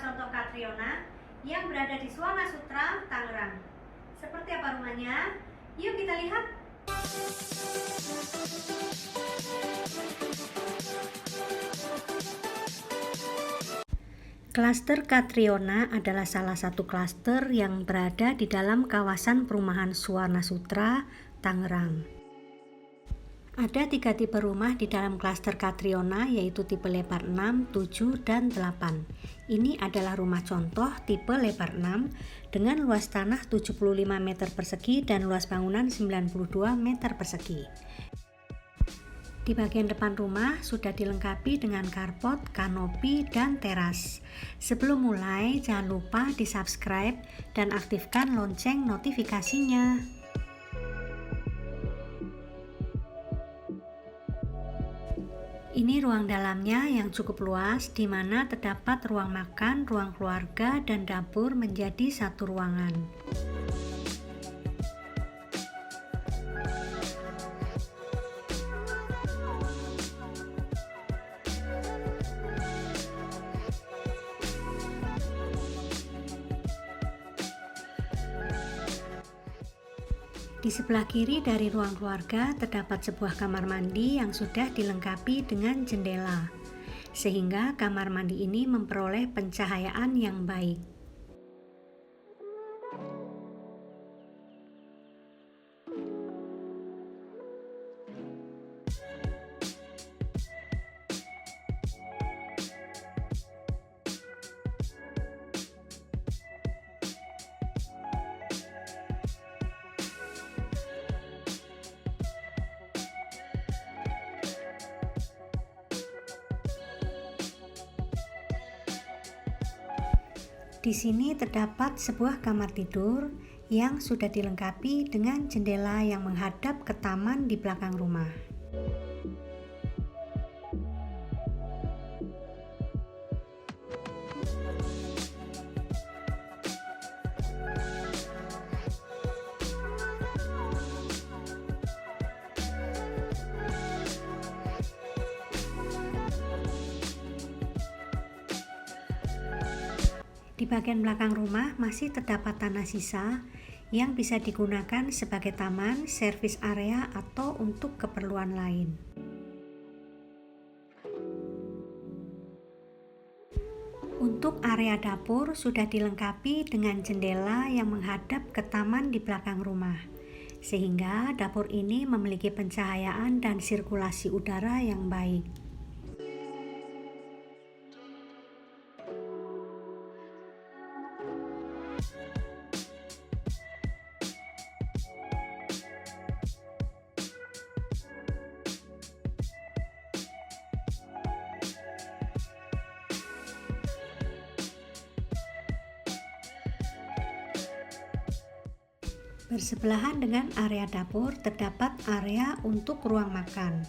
contoh Catriona yang berada di Suwana Sutra, Tangerang. Seperti apa rumahnya? Yuk kita lihat. Klaster Catriona adalah salah satu klaster yang berada di dalam kawasan perumahan Suwana Sutra, Tangerang. Ada 3 tipe rumah di dalam klaster Catriona, yaitu tipe lebar 6, 7, dan 8. Ini adalah rumah contoh tipe lebar 6 dengan luas tanah 75 meter persegi dan luas bangunan 92 meter persegi. Di bagian depan rumah sudah dilengkapi dengan carport, kanopi, dan teras. Sebelum mulai, jangan lupa di-subscribe dan aktifkan lonceng notifikasinya. Ini ruang dalamnya yang cukup luas, di mana terdapat ruang makan, ruang keluarga, dan dapur menjadi satu ruangan. Di sebelah kiri dari ruang keluarga terdapat sebuah kamar mandi yang sudah dilengkapi dengan jendela, sehingga kamar mandi ini memperoleh pencahayaan yang baik. Di sini terdapat sebuah kamar tidur yang sudah dilengkapi dengan jendela yang menghadap ke taman di belakang rumah. Di bagian belakang rumah masih terdapat tanah sisa yang bisa digunakan sebagai taman, servis area, atau untuk keperluan lain. Untuk area dapur sudah dilengkapi dengan jendela yang menghadap ke taman di belakang rumah, sehingga dapur ini memiliki pencahayaan dan sirkulasi udara yang baik. Bersebelahan dengan area dapur terdapat area untuk ruang makan.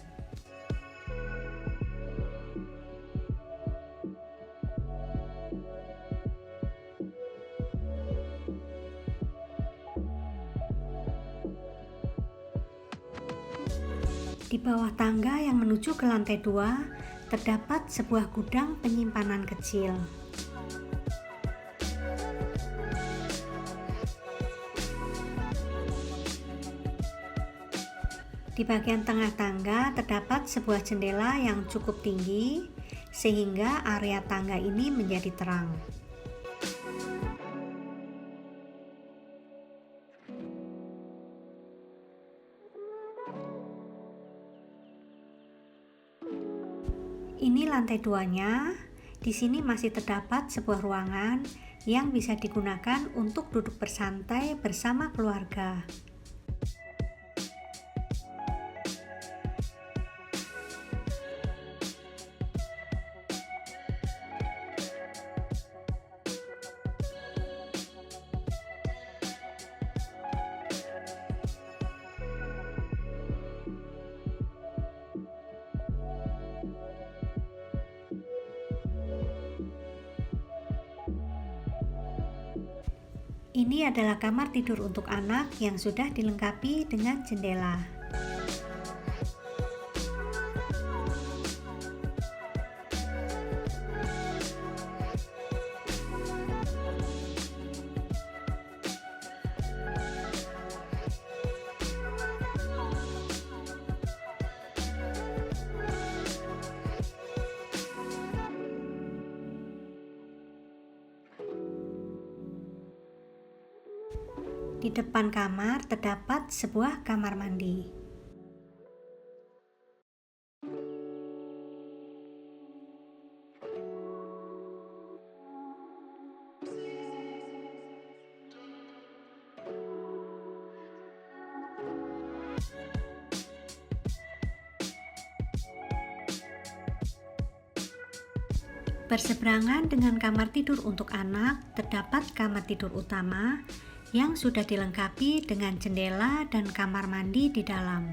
Di bawah tangga yang menuju ke lantai 2 terdapat sebuah gudang penyimpanan kecil. Di bagian tengah tangga terdapat sebuah jendela yang cukup tinggi, sehingga area tangga ini menjadi terang. Ini lantai 2-nya. Di sini masih terdapat sebuah ruangan yang bisa digunakan untuk duduk bersantai bersama keluarga. Ini adalah kamar tidur untuk anak yang sudah dilengkapi dengan jendela. Di depan kamar terdapat sebuah kamar mandi. Berseberangan dengan kamar tidur untuk anak, terdapat kamar tidur utama yang sudah dilengkapi dengan jendela dan kamar mandi di dalam.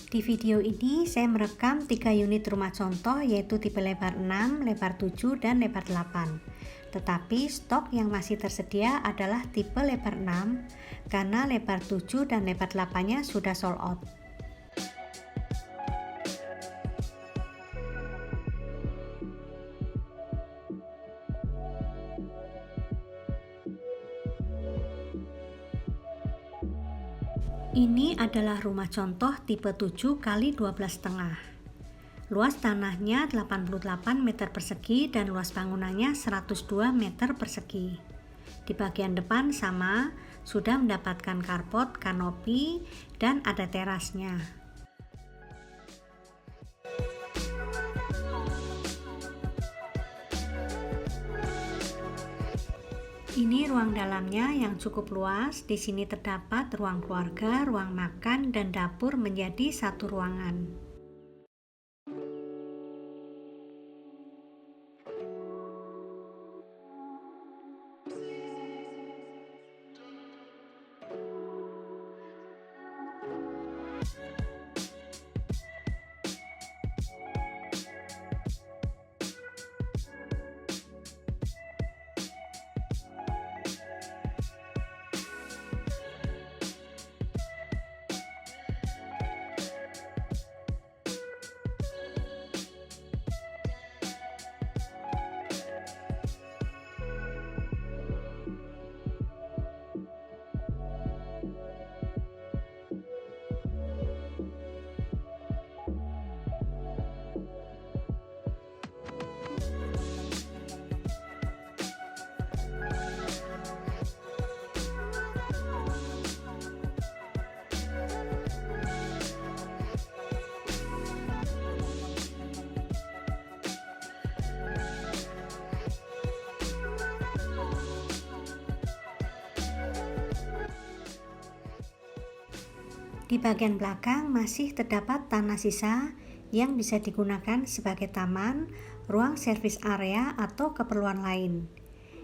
Di video ini saya merekam 3 unit rumah contoh, yaitu tipe lebar 6, lebar 7, dan lebar 8. Tetapi stok yang masih tersedia adalah tipe lebar 6 karena lebar 7 dan lebar 8-nya sudah sold out. Ini adalah rumah contoh tipe 7 x 12,5. Luas tanahnya 88 meter persegi dan luas bangunannya 102 meter persegi. Di bagian depan sama, sudah mendapatkan carport, kanopi, dan ada terasnya. Ini ruang dalamnya yang cukup luas. Di sini terdapat ruang keluarga, ruang makan, dan dapur menjadi satu ruangan. Di bagian belakang masih terdapat tanah sisa yang bisa digunakan sebagai taman, ruang servis area, atau keperluan lain.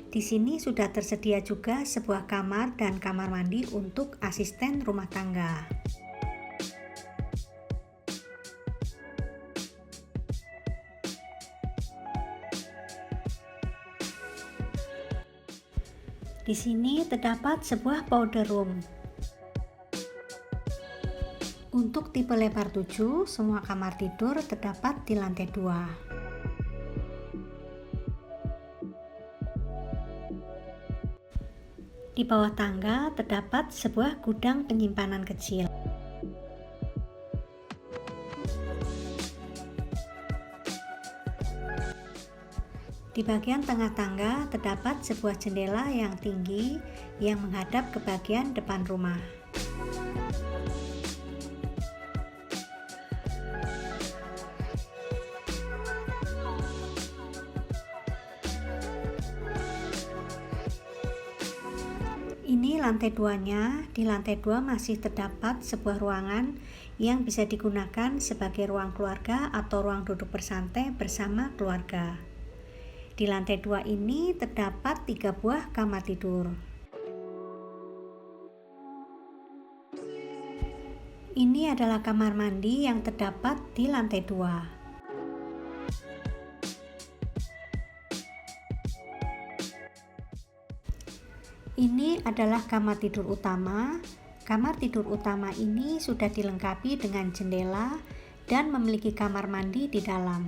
Di sini sudah tersedia juga sebuah kamar dan kamar mandi untuk asisten rumah tangga. Di sini terdapat sebuah powder room. Untuk tipe lebar 7, semua kamar tidur terdapat di lantai 2. Di bawah tangga terdapat sebuah gudang penyimpanan kecil. Di bagian tengah tangga terdapat sebuah jendela yang tinggi yang menghadap ke bagian depan rumah. Ini lantai 2-nya. Di lantai 2 masih terdapat sebuah ruangan yang bisa digunakan sebagai ruang keluarga atau ruang duduk bersantai bersama keluarga. Di lantai 2 ini terdapat 3 buah kamar tidur. Ini adalah kamar mandi yang terdapat di lantai 2. Ini adalah kamar tidur utama. Kamar tidur utama ini sudah dilengkapi dengan jendela dan memiliki kamar mandi di dalam.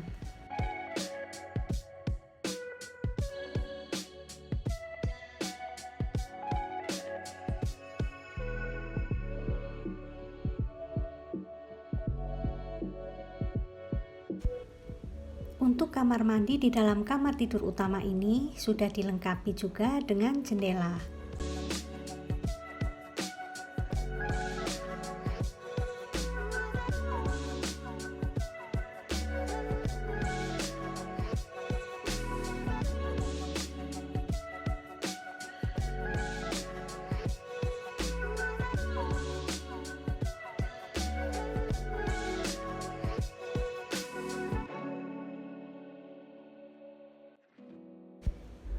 Untuk kamar mandi di dalam kamar tidur utama ini sudah dilengkapi juga dengan jendela.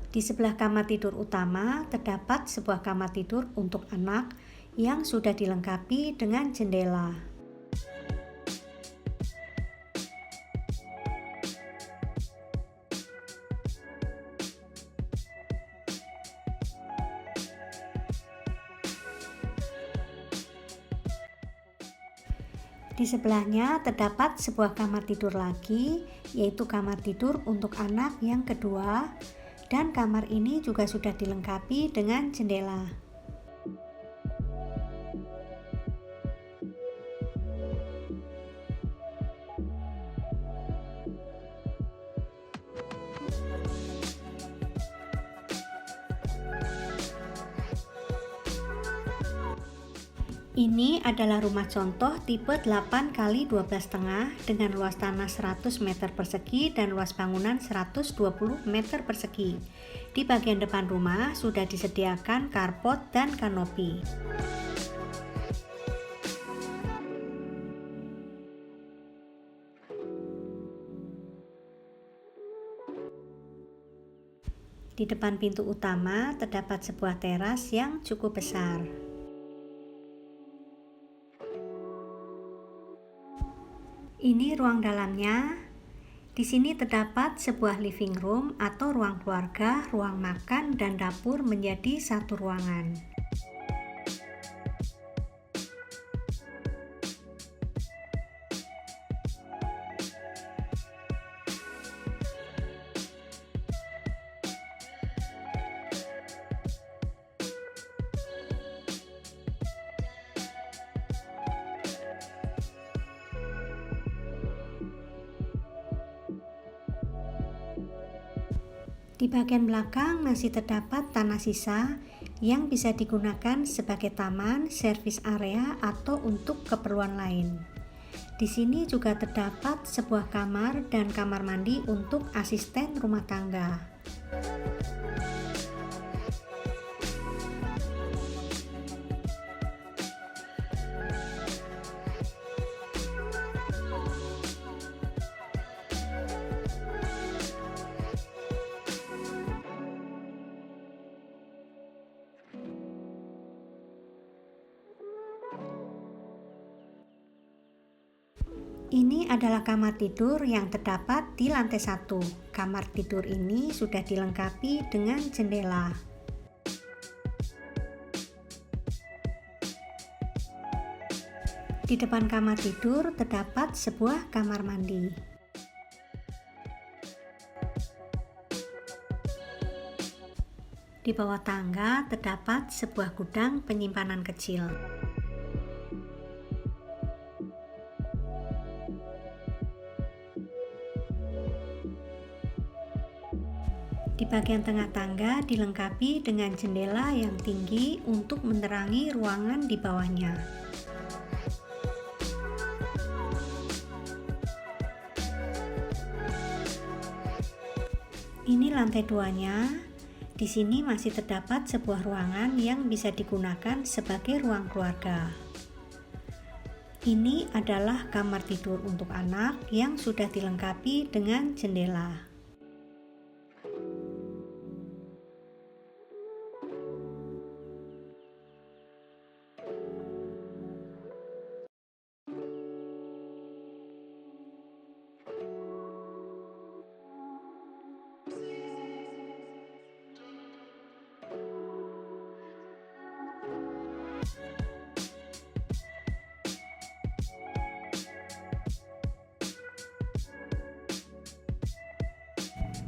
Di sebelah kamar tidur utama terdapat sebuah kamar tidur untuk anak yang sudah dilengkapi dengan jendela. Di sebelahnya terdapat sebuah kamar tidur lagi, yaitu kamar tidur untuk anak yang kedua. Dan kamar ini juga sudah dilengkapi dengan jendela. Ini adalah rumah contoh tipe 8 x 12,5 dengan luas tanah 100 meter persegi dan luas bangunan 120 meter persegi. Di bagian depan rumah sudah disediakan carport dan kanopi. Di depan pintu utama terdapat sebuah teras yang cukup besar. Ini ruang dalamnya. Di sini terdapat sebuah living room atau ruang keluarga, ruang makan, dan dapur menjadi satu ruangan. Di bagian belakang masih terdapat tanah sisa yang bisa digunakan sebagai taman, servis area, atau untuk keperluan lain. Di sini juga terdapat sebuah kamar dan kamar mandi untuk asisten rumah tangga. Ini adalah kamar tidur yang terdapat di lantai 1. Kamar tidur ini sudah dilengkapi dengan jendela. Di depan kamar tidur terdapat sebuah kamar mandi. Di bawah tangga terdapat sebuah gudang penyimpanan kecil. Di bagian tengah tangga dilengkapi dengan jendela yang tinggi untuk menerangi ruangan di bawahnya. Ini lantai 2-nya. Di sini masih terdapat sebuah ruangan yang bisa digunakan sebagai ruang keluarga. Ini adalah kamar tidur untuk anak yang sudah dilengkapi dengan jendela.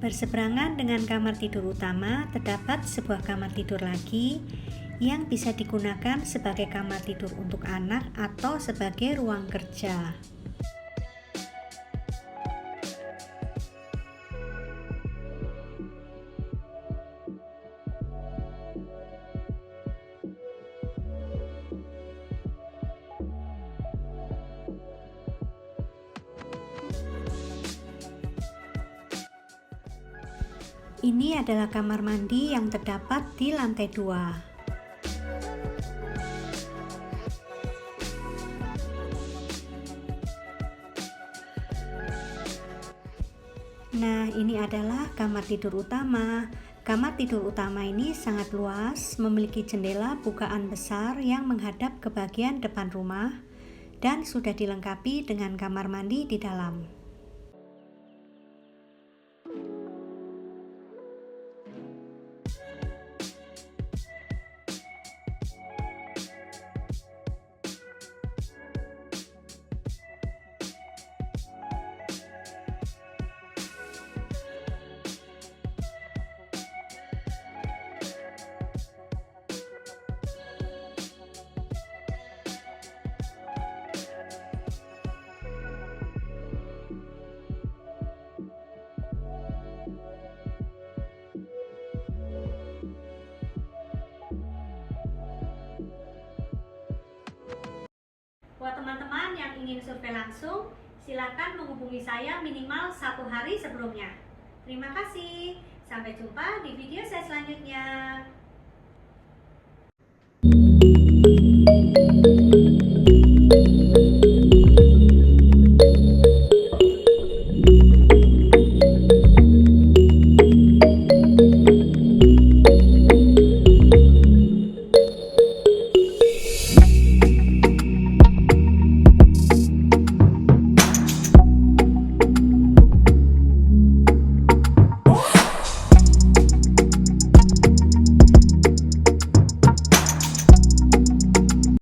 Berseberangan dengan kamar tidur utama, terdapat sebuah kamar tidur lagi yang bisa digunakan sebagai kamar tidur untuk anak atau sebagai ruang kerja. Ini adalah kamar mandi yang terdapat di lantai 2. Nah, ini adalah kamar tidur utama. Kamar tidur utama ini sangat luas, memiliki jendela bukaan besar yang menghadap ke bagian depan rumah, dan sudah dilengkapi dengan kamar mandi di dalam. Buat teman-teman yang ingin survei langsung, silakan menghubungi saya minimal 1 hari sebelumnya. Terima kasih. Sampai jumpa di video saya selanjutnya.